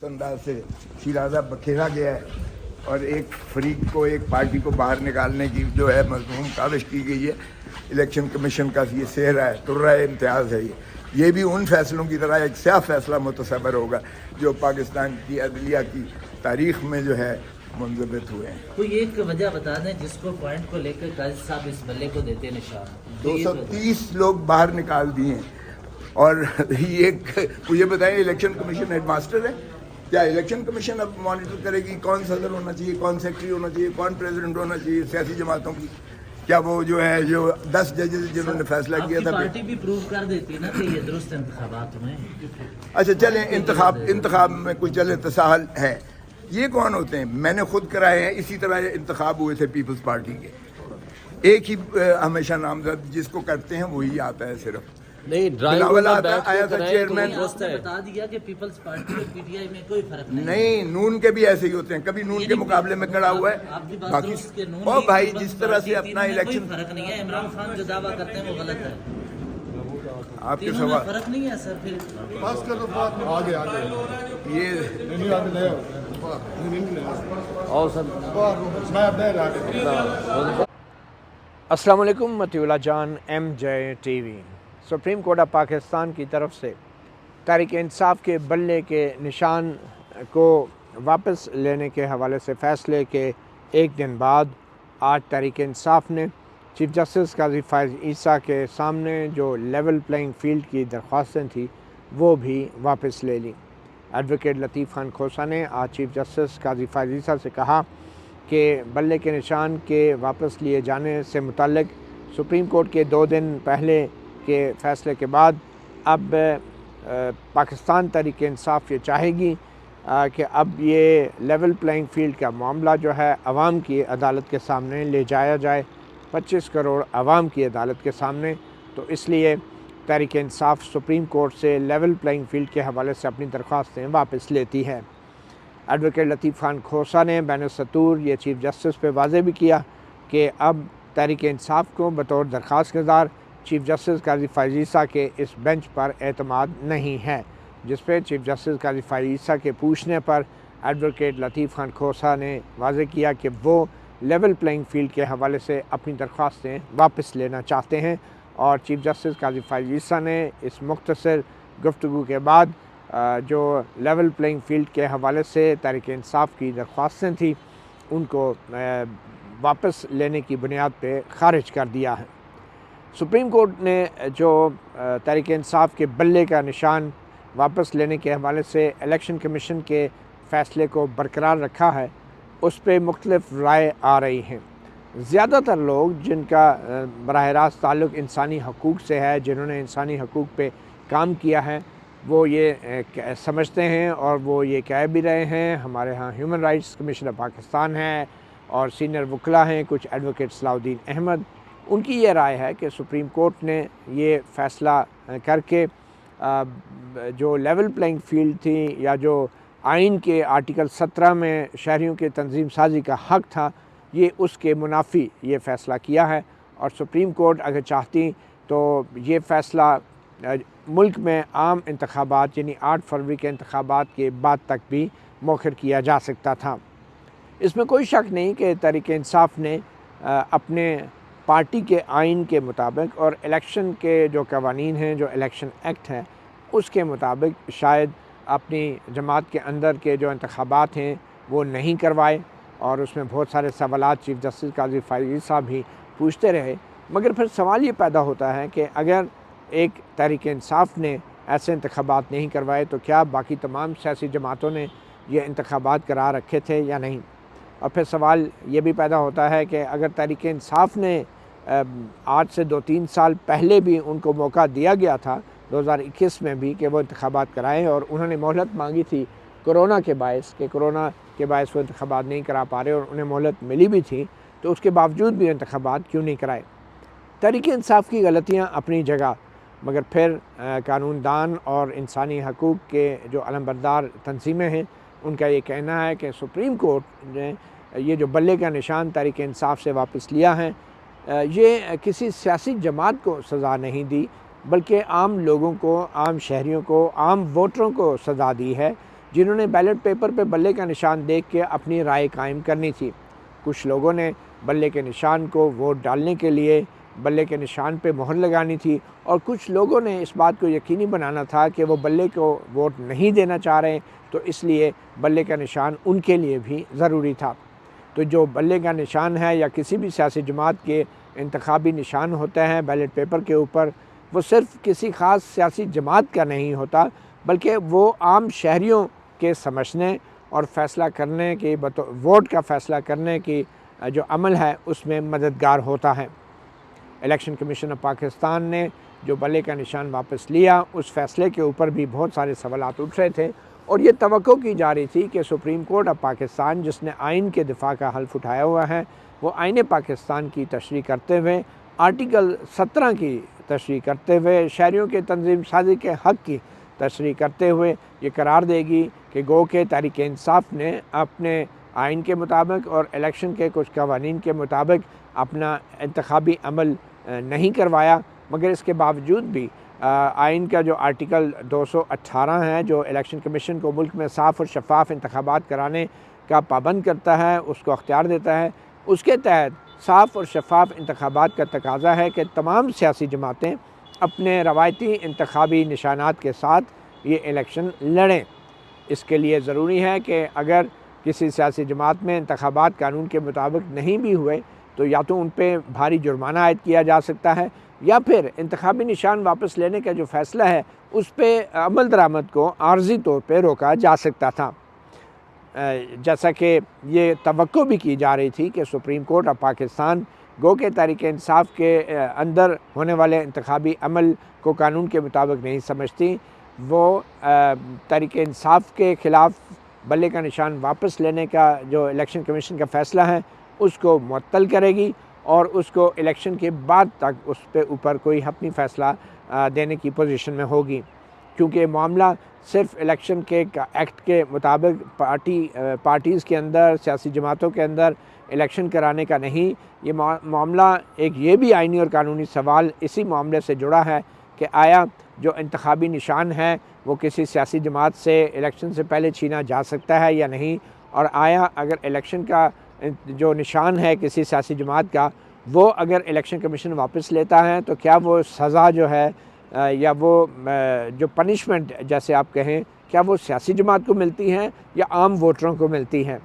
अंदाज से शिराजा बखेरा गया है और एक फरीक को, एक पार्टी को बाहर निकालने की जो है मज़मूम काविश की गई है। इलेक्शन कमीशन का ये सेहरा है, तुर्रा इम्तियाज़ है। ये भी उन फैसलों की तरह एक स्याह फैसला मुतसबर होगा जो पाकिस्तान की अदलिया की तारीख में जो है मुंजबित हुए हैं। कोई एक वजह बता दें जिसको पॉइंट को लेकर काजी साहब इस बल्ले को देते हैं निशान। 230 लोग बाहर निकाल दिए हैं और ये मुझे बताएं, इलेक्शन कमीशन हेडमास्टर है क्या? इलेक्शन कमीशन अब मॉनिटर करेगी कौन सदर होना चाहिए, कौन सेक्रेटरी होना चाहिए, कौन प्रेसिडेंट होना चाहिए सियासी जमातों की? क्या वो जो है जो 10 जजेस जिन्होंने फैसला किया था, पार्टी भी प्रूव कर देती है ना कि ये दुरुस्त इंतखाबात हुए। अच्छा चलें, इंतखाब में कुछ चले तसाहल है। ये कौन होते हैं? मैंने खुद कराए हैं। इसी तरह इंतखाब हुए थे पीपल्स पार्टी के। एक ही हमेशा नामजद जिसको करते हैं वही आता है सिर्फ। नहीं, आया था चेयरमैन। बता दिया कि पीपल्स पार्टी और पीटीआई में कोई फर्क नहीं, नून के भी ऐसे ही होते हैं। कभी नून के मुकाबले में खड़ा हुआ है, बाकी और भाई जिस तरह से अपना इलेक्शन, फर्क नहीं है। इमरान खान जो दावा करते हैं वो गलत है। आपके सवाल फर्क नहीं है सर। फिर ये अस्सलाम वालेकुम, मतीउल्लाह जान, MJ TV। Supreme court of Pakistan की तरफ से तहरीक इंसाफ के बल्ले के निशान को वापस लेने के हवाले से फ़ैसले के एक दिन बाद आज तहरीक इंसाफ ने चीफ जस्टिस काजी फ़ाइज़ ईसा के सामने जो लेवल प्लेइंग फील्ड की दरख्वास्तें थी वो भी वापस ले लीं। एडवोकेट लतीफ़ खान खोसा ने आज चीफ जस्टिस काजी फ़ाइज़ ईसा से कहा कि बल्ले के निशान के वापस लिए जाने से मुतल्लिक़ सुप्रीम कोर्ट के 2 दिन पहले के फ़ैसले के बाद अब पाकिस्तान तहरीक इंसाफ ये चाहेगी कि अब ये लेवल प्लेइंग फील्ड का मामला जो है अवाम की अदालत के सामने ले जाया जाए, 25 करोड़ अवाम की अदालत के सामने। तो इसलिए तहरीक इंसाफ सुप्रीम कोर्ट से लेवल प्लेइंग फील्ड के हवाले से अपनी दरख्वास्तें वापस लेती है। एडवोकेट लतीफ़ खान खोसा ने बैन सतूर ये चीफ जस्टिस पे वाज़े भी किया कि अब तहरीक इंसाफ को बतौर दरख्वास्त गुज़ार चीफ जस्टिस काजी फ़ाइज़ ईसा के इस बेंच पर एतमाद नहीं है, जिस पर चीफ जस्टिस काजी फ़ाइज़ ईसा के पूछने पर एडवोकेट लतीफ़ खान खोसा ने वाज़े किया कि वो लेवल प्लेइंग फील्ड के हवाले से अपनी दरख्वास्तें वापस लेना चाहते हैं। और चीफ जस्टिस काजी फ़ाइज़ ईसा ने इस मुख्तसर गुफ्तगू के बाद जो लेवल प्लेइंग फील्ड के हवाले से तहरीक इंसाफ की दरख्वास्तें थी उनको वापस लेने की बुनियाद पे ख़ारिज कर दिया है। सुप्रीम कोर्ट ने जो तहरीक इंसाफ के बल्ले का निशान वापस लेने के हवाले से इलेक्शन कमीशन के फ़ैसले को बरकरार रखा है, उस पर मुख्तलिफ़ राय आ रही हैं। ज़्यादातर लोग जिनका बराह रास्त ताल्लुक़ इंसानी हकूक़ से है, जिन्होंने इंसानी हकूक़ पे काम किया है, वो ये समझते हैं और वो ये कह भी रहे हैं। हमारे यहाँ ह्यूमन राइट्स कमीशनर पाकिस्तान है और सीनियर वकला हैं कुछ एडवोकेट सलाउद्दीन अहमद। उनकी ये राय है कि सुप्रीम कोर्ट ने ये फ़ैसला करके जो लेवल प्लेइंग फील्ड थी या जो आइन के आर्टिकल 17 में शहरियों के तंजीम साजी का हक़ था, ये उसके मुनाफी ये फ़ैसला किया है। और सुप्रीम कोर्ट अगर चाहती तो ये फ़ैसला मुल्क में आम इंतखाबात यानी 8 फरवरी के इंतखाबात के बाद तक भी मौखर किया जा सकता था। इसमें कोई शक नहीं कि तहरीक इंसाफ ने अपने पार्टी के आइन के मुताबिक और इलेक्शन के जो कवानीन हैं, जो इलेक्शन एक्ट है, उसके मुताबिक शायद अपनी जमात के अंदर के जो इंतखाबात हैं वो नहीं करवाए। और उसमें बहुत सारे सवालात चीफ जस्टिस काजी फ़ाइज़ ईसा भी पूछते रहे। मगर फिर सवाल ये पैदा होता है कि अगर एक तहरीक इंसाफ ने ऐसे इंतखाबात नहीं करवाए तो क्या बाकी तमाम सियासी जमातों ने ये इंतखाबात करा रखे थे या नहीं? और फिर सवाल ये भी पैदा होता है कि अगर तहरीक इंसाफ ने आज से 2-3 साल पहले भी उनको मौका दिया गया था 2021 में भी कि वो इंतखाबात कराएँ और उन्होंने मोहलत मांगी थी कोरोना के बायस वो इंतखाबात नहीं करा पा रहे और उन्हें मोहलत मिली भी थी, तो उसके बावजूद भी इंतखाबात क्यों नहीं कराए? तहरीक इंसाफ की गलतियाँ अपनी जगह, मगर फिर कानूनदान और इंसानी हकूक़ के जो अलमबरदार तंजीमें हैं उनका ये कहना है कि सुप्रीम कोर्ट ने ये जो बल्ले का निशान तहरीक इंसाफ से वापस लिया है, ये किसी सियासी जमात को सज़ा नहीं दी बल्कि आम लोगों को, आम शहरियों को, आम वोटरों को सज़ा दी है जिन्होंने बैलेट पेपर पे बल्ले का निशान देख के अपनी राय कायम करनी थी। कुछ लोगों ने बल्ले के निशान को वोट डालने के लिए बल्ले के निशान पे मोहर लगानी थी और कुछ लोगों ने इस बात को यकीनी बनाना था कि वो बल्ले को वोट नहीं देना चाह रहे, तो इसलिए बल्ले का निशान उनके लिए भी ज़रूरी था। तो जो बल्ले का निशान है या किसी भी सियासी जमात के इंतखाबी निशान होते हैं बैलेट पेपर के ऊपर, वो सिर्फ़ किसी ख़ास सियासी जमात का नहीं होता, बल्कि वो आम शहरियों के समझने और फ़ैसला करने की वोट का फ़ैसला करने की जो अमल है उसमें मददगार होता है। इलेक्शन कमीशन ऑफ पाकिस्तान ने जो बल्ले का निशान वापस लिया, उस फ़ैसले के ऊपर भी बहुत सारे सवालात उठ रहे थे और ये तवक्को की जा रही थी कि सुप्रीम कोर्ट ऑफ पाकिस्तान, जिसने आइन के दिफा का हल्फ उठाया हुआ है, वो आइन पाकिस्तान की तशरीह करते हुए आर्टिकल 17 की तशरीह करते हुए शहरियों के तंजीम साजी के हक़ की तशरीह करते हुए ये करार देगी कि गो के तहरीक इंसाफ ने अपने आइन के मुताबिक और इलेक्शन के कुछ कवानीन के मुताबिक अपना इंतखाबी अमल नहीं करवाया, मगर इसके बावजूद भी आइन का जो आर्टिकल 218 है, जो इलेक्शन कमीशन को मुल्क में साफ़ और शफाफ इंतखाबात कराने का पाबंद करता है, उसको अख्तियार देता है, उसके तहत साफ़ और शफाफ इंतखाबात का तकाज़ा है कि तमाम सियासी जमातें अपने रवायती इंतखाबी निशानात के साथ ये इलेक्शन लड़ें। इसके लिए ज़रूरी है कि अगर किसी सियासी जमात में इंतखाबात कानून के मुताबिक नहीं भी हुए तो या तो उन पर भारी जुर्माना आयद किया जा सकता है या फिर इंतखाबी निशान वापस लेने का जो फ़ैसला है उस पर अमल दरामद को आर्जी तौर पर रोका जा सकता था। जैसा कि ये तवक्को भी की जा रही थी कि सुप्रीम कोर्ट ऑफ पाकिस्तान गो के तहरीक इंसाफ के अंदर होने वाले इंतखाबी अमल को कानून के मुताबिक नहीं समझती, वो तहरीक इंसाफ के ख़िलाफ़ बल्ले का निशान वापस लेने का जो इलेक्शन कमीशन का फ़ैसला है उसको मुअत्तल करेगी और उसको इलेक्शन के बाद तक उस पे ऊपर कोई अपनी फ़ैसला देने की पोजीशन में होगी, क्योंकि मामला सिर्फ इलेक्शन के एक्ट के मुताबिक पार्टीज़ के अंदर, सियासी जमातों के अंदर इलेक्शन कराने का नहीं, ये मामला एक ये भी आइनी और कानूनी सवाल इसी मामले से जुड़ा है कि आया जो इंतखाबी निशान है वो किसी सियासी जमात से इलेक्शन से पहले छीना जा सकता है या नहीं, और आया अगर इलेक्शन का जो निशान है किसी सियासी जमात का वो अगर इलेक्शन कमीशन वापस लेता है तो क्या वो सज़ा जो है या वो जो पनिशमेंट जैसे आप कहें, क्या वो सियासी जमात को मिलती हैं या आम वोटरों को मिलती हैं।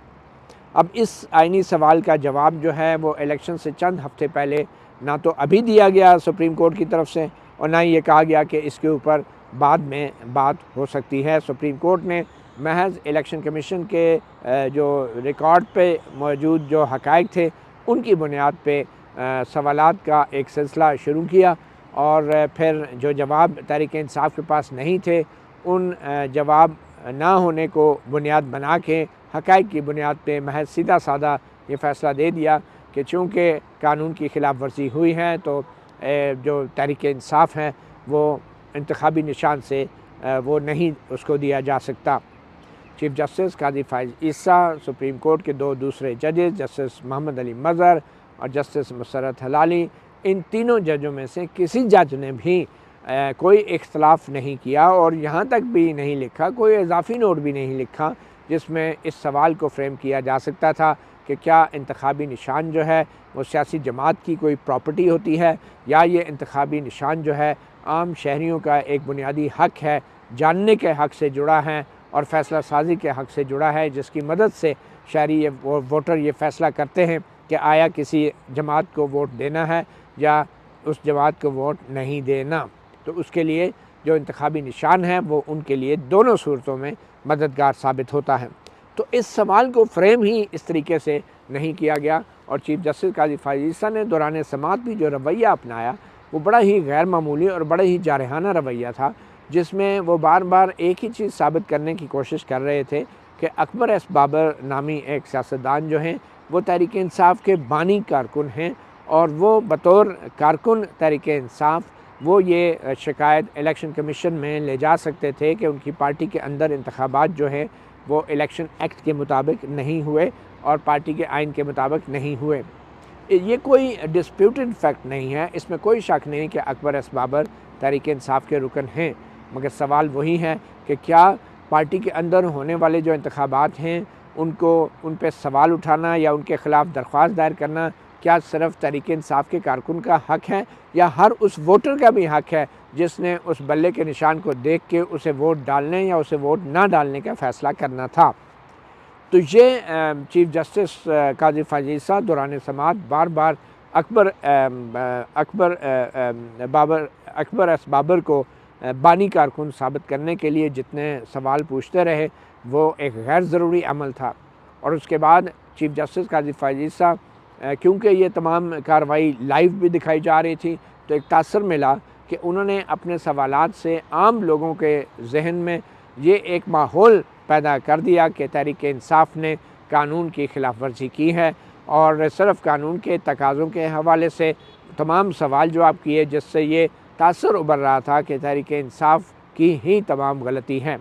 अब इस आइनी सवाल का जवाब जो है वो इलेक्शन से चंद हफ्ते पहले ना तो अभी दिया गया सुप्रीम कोर्ट की तरफ से और ना ही ये कहा गया कि इसके ऊपर बाद में बात हो सकती है। सुप्रीम कोर्ट ने महज इलेक्शन कमीशन के जो रिकॉर्ड पे मौजूद जो हक़ाइक़ थे उनकी बुनियाद पे सवालात का एक सिलसिला शुरू किया और फिर जो जवाब तहरीक इंसाफ के पास नहीं थे उन जवाब ना होने को बुनियाद बना के हक़ाइक़ की बुनियाद पे महज सीधा साधा ये फ़ैसला दे दिया कि चूँकि कानून की खिलाफ वर्जी हुई है तो जो तहरीक इंसाफ है वो इंतखाबी निशान से वो नहीं उसको दिया जा सकता। चीफ जस्टिस काजी फाइज़ ईसा, सुप्रीम कोर्ट के दो दूसरे जजेस जस्टिस मोहम्मद अली मज़हर और जस्टिस मुसर्रत हलाली, इन तीनों जजों में से किसी जज ने भी कोई इख्तलाफ नहीं किया और यहाँ तक भी नहीं लिखा, कोई इजाफ़ी नोट भी नहीं लिखा जिसमें इस सवाल को फ्रेम किया जा सकता था कि क्या इंतखाबी निशान जो है वो सियासी जमात की कोई प्रॉपर्टी होती है या ये इंतखाबी निशान जो है आम शहरियों का एक बुनियादी हक़ है, जानने के हक़ से जुड़ा है और फ़ैसला साजी के हक़ से जुड़ा है, जिसकी मदद से शहरी ये वोटर ये फ़ैसला करते हैं कि आया किसी जमात को वोट देना है या उस जमात को वोट नहीं देना। तो उसके लिए जो इंतखाबी निशान है वो उनके लिए दोनों सूरतों में मददगार साबित होता है। तो इस सवाल को फ्रेम ही इस तरीके से नहीं किया गया और चीफ जस्टिस काजी फाइज़ ईसा ने दौरान समाअत भी जो रवैया अपनाया वो बड़ा ही गैर मामूली और बड़ा ही जारहाना रवैया था, जिसमें वो बार बार एक ही चीज़ साबित करने की कोशिश कर रहे थे कि अकबर एस बाबर नामी एक सियासतदान जो हैं वो तहरीक इंसाफ के बानी कारकुन हैं और वो बतौर कारकुन तहरीक इंसाफ वो ये शिकायत इलेक्शन कमीशन में ले जा सकते थे कि उनकी पार्टी के अंदर इंतखाबात जो है वो इलेक्शन एक्ट के मुताबिक नहीं हुए और पार्टी के आइन के मुताबिक नहीं हुए। ये कोई डिस्प्यूटेड फैक्ट नहीं है, इसमें कोई शक नहीं कि अकबर एस बाबर तहरीक इंसाफ के रुकन हैं, मगर सवाल वही है कि क्या पार्टी के अंदर होने वाले जो इंतखाबात हैं उनको उन पर सवाल उठाना या उनके ख़िलाफ़ दरख्वास्त दायर करना क्या सिर्फ़ तहरीक इंसाफ के कारकुन का हक़ है या हर उस वोटर का भी हक़ है जिसने उस बल्ले के निशान को देख के उसे वोट डालने या उसे वोट ना डालने का फ़ैसला करना था। तो ये चीफ़ जस्टिस काजी फ़ाज़िल ईसा दौरान समाअत बार बार अकबर एस बाबर को बानी कारकुन साबित करने के लिए जितने सवाल पूछते रहे वो एक गैर ज़रूरी अमल था। और उसके बाद चीफ़ जस्टिस काजी फ़ाज़िल ईसा क्योंकि ये तमाम कार्रवाई लाइव भी दिखाई जा रही थी तो एक तासर मिला कि उन्होंने अपने सवालात से आम लोगों के जहन में ये एक माहौल पैदा कर दिया कि तहरीक इंसाफ ने कानून की खिलाफ वर्जी की है और सिर्फ़ कानून के तकाज़ों के हवाले से तमाम सवाल जवाब किए, जिससे ये तासर उभर रहा था कि तहरीक इंसाफ की ही तमाम गलती है।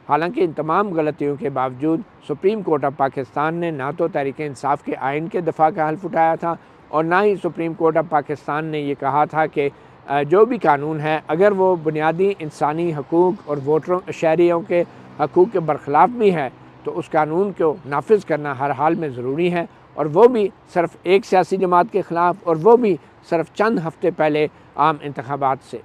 हालांकि इन तमाम गलतियों के बावजूद सुप्रीम कोर्ट ऑफ पाकिस्तान ने ना तो तहरीक इंसाफ के आइन के दफ़ा का हल्फ उठाया था और ना ही सुप्रीम कोर्ट ऑफ पाकिस्तान ने ये कहा था कि जो भी कानून है अगर वो बुनियादी इंसानी हकूक़ और वोटरों शहरियों के हकूक़ के बरखिलाफ़ भी है तो उस कानून को नाफिज करना हर हाल में ज़रूरी है, और वो भी सिर्फ़ एक सियासी जमात के ख़िलाफ़, और वो भी सिर्फ़ चंद हफ्ते पहले आम इंतखाबात से।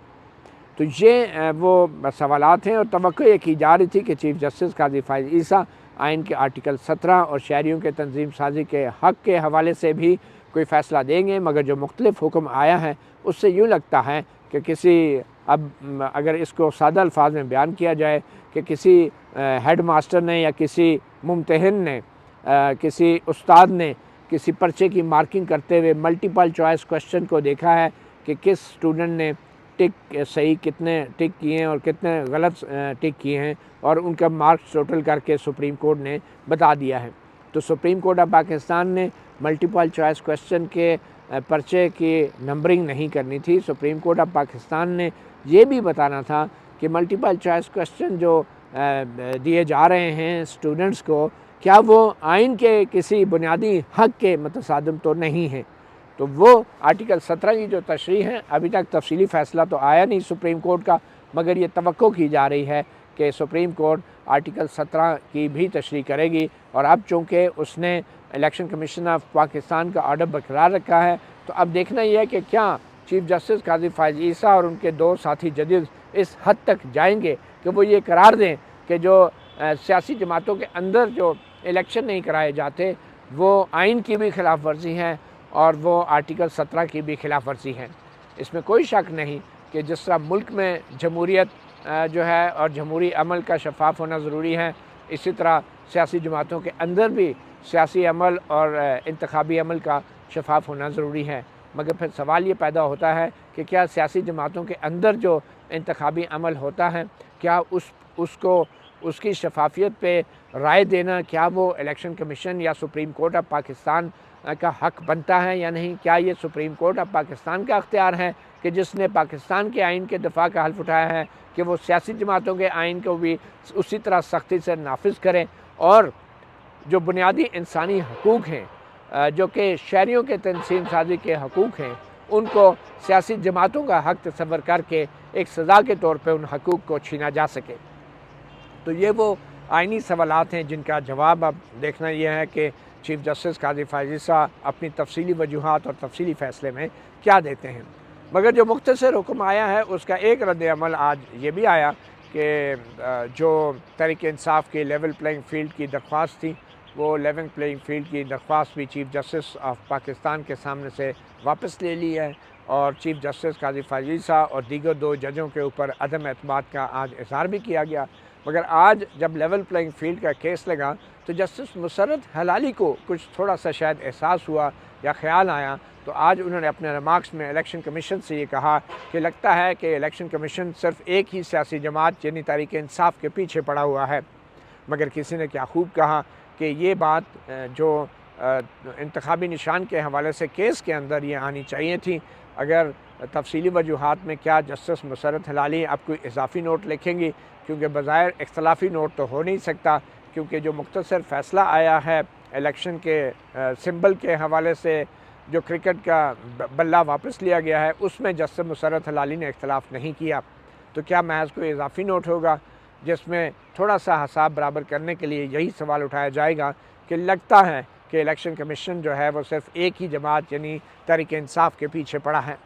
तो ये वो सवालात हैं और तवक्को ये की जा रही थी कि चीफ़ जस्टिस काजी फ़ाज़िल ईसा आइन के आर्टिकल 17 और शहरियों के तंजीम साजी के हक़ के हवाले से भी कोई फ़ैसला देंगे, मगर जो मुख्तलिफ़ हुक्म आया है उससे यूँ लगता है कि किसी, अब अगर इसको सादा अल्फाज में बयान किया जाए कि किसी हेड मास्टर ने या किसी मुम्तहिन ने किसी उस्ताद ने किसी पर्चे की मार्किंग करते हुए मल्टीपल चॉइस क्वेश्चन को देखा है कि किस स्टूडेंट ने टिक सही कितने टिक किए हैं और कितने गलत टिक किए हैं और उनका मार्क्स टोटल करके सुप्रीम कोर्ट ने बता दिया है। तो सुप्रीम कोर्ट ऑफ पाकिस्तान ने मल्टीपल चॉइस क्वेश्चन के पर्चे की नंबरिंग नहीं करनी थी। सुप्रीम कोर्ट ऑफ पाकिस्तान ने ये भी बताना था कि मल्टीपल चॉइस क्वेश्चन जो दिए जा रहे हैं स्टूडेंट्स को, क्या वो आइन के किसी बुनियादी हक़ के मुतसादिम तो नहीं है। तो वो आर्टिकल 17 की जो तशरीह है, अभी तक तफसीली फ़ैसला तो आया नहीं सुप्रीम कोर्ट का, मगर ये तवक्को की जा रही है कि सुप्रीम कोर्ट आर्टिकल 17 की भी तशरीह करेगी। और अब चूँकि उसने इलेक्शन कमीशन ऑफ पाकिस्तान का ऑर्डर बरकरार रखा है, तो अब देखना यह है कि क्या चीफ़ जस्टिस काजी फ़ाज़िल ईसा और उनके दो साथी जजेस इस हद तक जाएंगे कि वो ये करार दें कि जो सियासी जमातों के अंदर जो इलेक्शन नहीं कराए जाते वो आइन की भी खिलाफ वर्जी है और वो आर्टिकल 17 की भी खिलाफ वर्जी है। इसमें कोई शक नहीं कि जिस तरह मुल्क में जमहूरियत जो है और जमहूरी अमल का शफाफ होना ज़रूरी है, इसी तरह सियासी जमातों के अंदर भी सियासी अमल और इंतखाबी अमल का शफाफ होना ज़रूरी है। मगर फिर सवाल ये पैदा होता है कि क्या सियासी जमातों के अंदर जो इंतखाबी अमल होता है, क्या उसको उसकी शफाफियत पे राय देना, क्या वो इलेक्शन कमीशन या सुप्रीम कोर्ट ऑफ पाकिस्तान का हक़ बनता है या नहीं। क्या ये सुप्रीम कोर्ट ऑफ पाकिस्तान का अख्तियार है कि जिसने पाकिस्तान के आइन के दफ़ा का हल्फ उठाया है कि वो सियासी जमातों के आइन को भी उसी तरह सख्ती से नाफिज करें और जो बुनियादी इंसानी हकूक़ हैं, जो कि शहरियों के तंजीम साजी के हकूक़ हैं, उनको सियासी जमातों का हक़ तस्वर करके एक सज़ा के तौर पर उन हकूक़ को छीना जा सके। तो ये वो आइनी सवालात हैं जिनका जवाब अब देखना यह है कि चीफ़ जस्टिस काजी फ़ाज़िल ईसा अपनी तफसीली वजूहात और तफसीली फ़ैसले में क्या देते हैं। मगर जो मुख्तसर हुक्म आया है उसका एक रद्द-ए-अमल आज ये भी आया कि जो तहरीक इंसाफ की लेवल प्लेइंग फ़ील्ड की दरख्वास्त थी, वो लेवल प्लेइंग फ़ील्ड की दरख्वास्त भी चीफ़ जस्टिस ऑफ पाकिस्तान के सामने से वापस ले ली है और चीफ़ जस्टिस काजी फ़ाज़िल ईसा और दीगर दो जजों के ऊपर अदम एतमाद का आज इज़हार भी किया गया। मगर आज जब लेवल प्लेइंग फ़ील्ड का केस लगा तो जस्टिस मुसर्रत हलाली को कुछ थोड़ा सा शायद एहसास हुआ या ख़्याल आया, तो आज उन्होंने अपने रिमार्क्स में इलेक्शन कमीशन से ये कहा कि लगता है कि इलेक्शन कमीशन सिर्फ़ एक ही सियासी जमात यानी तहरीक इंसाफ के पीछे पड़ा हुआ है। मगर किसी ने क्या खूब कहा कि ये बात जो इंतखाबी निशान के हवाले से केस के अंदर ये आनी चाहिए थी। अगर तफसीली वजूहात में क्या जस्टिस मुसर्रत हलाली अब कोई इजाफ़ी नोट लिखेंगी, क्योंकि बज़ाहिर इख्तलाफी नोट तो हो नहीं सकता, क्योंकि जो मुख्तसर फ़ैसला आया है इलेक्शन के सिंबल के हवाले से जो क्रिकेट का बल्ला वापस लिया गया है उसमें जस्टिस मुसर्रत हलाली ने इख्तलाफ नहीं किया। तो क्या महज कोई इजाफ़ी नोट होगा? जिसमें थोड़ा सा हिसाब बराबर करने के लिए यही सवाल उठाया जाएगा कि लगता है कि इलेक्शन कमीशन जो है वो सिर्फ एक ही जमात यानी तहरीक इंसाफ के पीछे पड़ा है।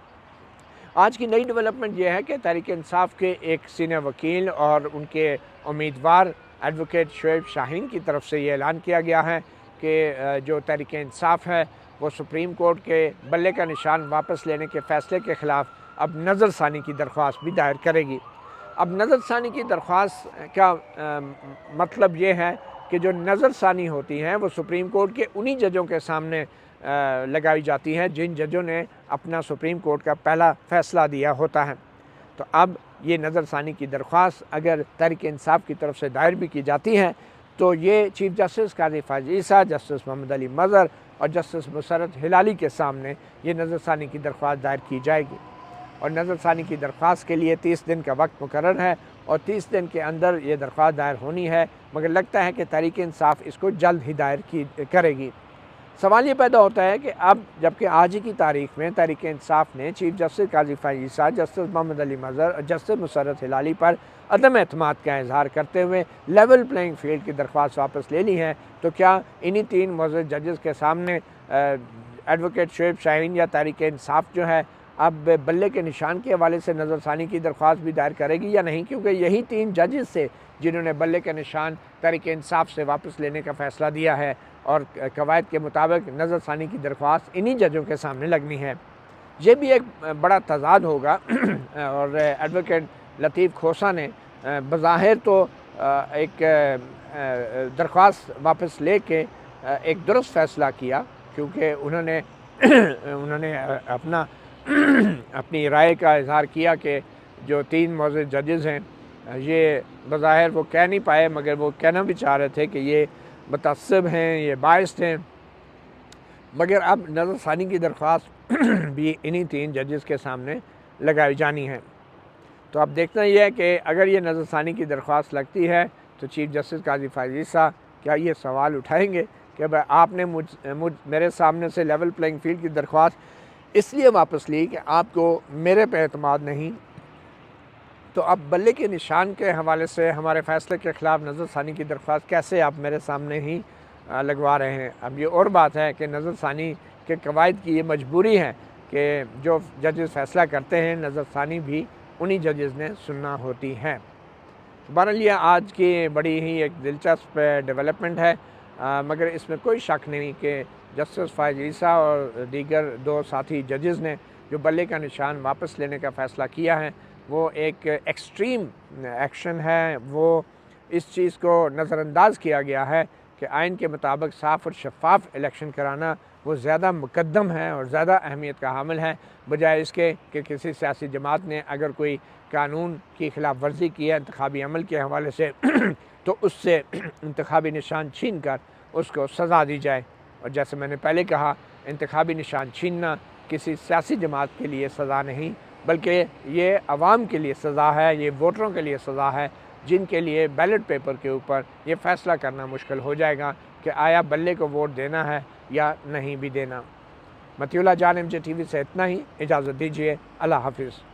आज की नई डेवलपमेंट ये है कि तहरीक इंसाफ के एक सीनियर वकील और उनके उम्मीदवार एडवोकेट शोएब शाहीन की तरफ से ये ऐलान किया गया है कि जो तहरीक इंसाफ है वो सुप्रीम कोर्ट के बल्ले का निशान वापस लेने के फ़ैसले के ख़िलाफ़ अब नज़रसानी की दरख्वास्त भी दायर करेगी। अब नज़रसानी की दरख्वास्त का मतलब ये है कि जो नज़रसानी होती हैं वो सुप्रीम कोर्ट के उन्हीं जजों के सामने लगाई जाती हैं जिन जजों ने अपना सुप्रीम कोर्ट का पहला फ़ैसला दिया होता है। तो अब ये नज़रसानी की दरख्वास्त अगर तहरीक इंसाफ की तरफ से दायर भी की जाती है तो ये चीफ जस्टिस काजी फायज़ ईसा, जस्टिस मोहम्मद अली मज़हर और जस्टिस मुसर्रत हिलाली के सामने ये नज़रसानी की दरख्वास्त दायर की जाएगी और नज़रसानी की दरख्वास्त के लिए 30 दिन का वक्त मुकर्रर है और 30 दिन के अंदर ये दरख्वास्त दायर होनी है, मगर लगता है कि तहरीक इंसाफ इसको जल्द ही दायर करेगी। सवाल ये पैदा होता है कि अब जबकि आज ही की तारीख में तहरीक इंसाफ ने चीफ जस्टिस काजी फायज़ ईसा, जस्टिस मोहम्मद अली मज़हर और जस्टिस मुसर्रत हिलाली पर अदम एतमाद का इजहार करते हुए लेवल प्लेइंग फील्ड की दरख्वास्त वापस ले ली है, तो क्या इन्हीं 3 मुअज़्ज़ज़ जजेस के सामने एडवोकेट शोएब शाहीन या तहरीक इंसाफ जो है अब बल्ले के निशान के हवाले से नज़रसानी की दरख्वास्त भी दायर करेगी या नहीं, क्योंकि यही 3 जजेस थे जिन्होंने बल्ले के निशान तहरीक इंसाफ से वापस लेने का फ़ैसला दिया है और कवायद के मुताबिक नज़रसानी की दरख्वास्त इन्हीं जजों के सामने लगनी है। ये भी एक बड़ा तज़ाद होगा और एडवोकेट लतीफ़ खोसा ने बज़ाहिर तो एक दरख्वास्त वापस ले के एक दुरुस्त फ़ैसला किया, क्योंकि उन्होंने अपनी राय का इजहार किया कि जो 3 मुअज़्ज़ज़ जजेस हैं ये बज़ाहिर वो कह नहीं पाए, मगर वो कहना भी चाह रहे थे कि ये मुतअस्सिब हैं, ये बाइस्ड हैं, मगर अब नज़रसानी की दरख्वास्त भी इन्हीं 3 जजेस के सामने लगाई जानी है। तो अब देखना यह है कि अगर ये नज़रसानी की दरख्वास्त लगती है तो चीफ जस्टिस काजी फायज़ ईसा क्या ये सवाल उठाएंगे कि भाई आपने मेरे सामने से लेवल प्लेइंग फील्ड की दरख्वास्त इसलिए वापस ली कि आपको मेरे पे एतमाद नहीं, तो अब बल्ले के निशान के हवाले से हमारे फ़ैसले के ख़िलाफ़ नज़रसानी की दरख्वास्त कैसे आप मेरे सामने ही लगवा रहे हैं। अब ये और बात है कि नज़रसानी के कवायद की ये मजबूरी है कि जो जजेस फ़ैसला करते हैं नज़रसानी भी उन्हीं जजेस ने सुनना होती है। बहरहाल ये आज की बड़ी ही एक दिलचस्प डेवलपमेंट है, मगर इसमें कोई शक नहीं कि जस्टिस फायज़ ईसा और दीगर 2 साथी जजेस ने जो बल्ले का निशान वापस लेने का फ़ैसला किया है वो एक एक्सट्रीम एक्शन है। वो इस चीज़ को नज़रअंदाज किया गया है कि आइन के मुताबिक साफ़ और शफ़ाफ इलेक्शन कराना वो ज़्यादा मुकद्दम है और ज़्यादा अहमियत का हामिल है, बजाय इसके कि किसी सियासी जमात ने अगर कोई कानून की खिलाफ वर्जी की है इंतखाबी अमल के हवाले से तो उससे इंतखाबी निशान छीन कर उसको सज़ा दी जाए। और जैसे मैंने पहले कहा, इंतखाबी निशान छीनना किसी सियासी जमात के लिए सज़ा नहीं, बल्कि ये अवाम के लिए सज़ा है, ये वोटरों के लिए सज़ा है जिनके लिए बैलेट पेपर के ऊपर ये फ़ैसला करना मुश्किल हो जाएगा कि आया बल्ले को वोट देना है या नहीं भी देना। मतियुल्लाह जान MJ TV से इतना ही, इजाज़त दीजिए। अल्लाह हाफिज़।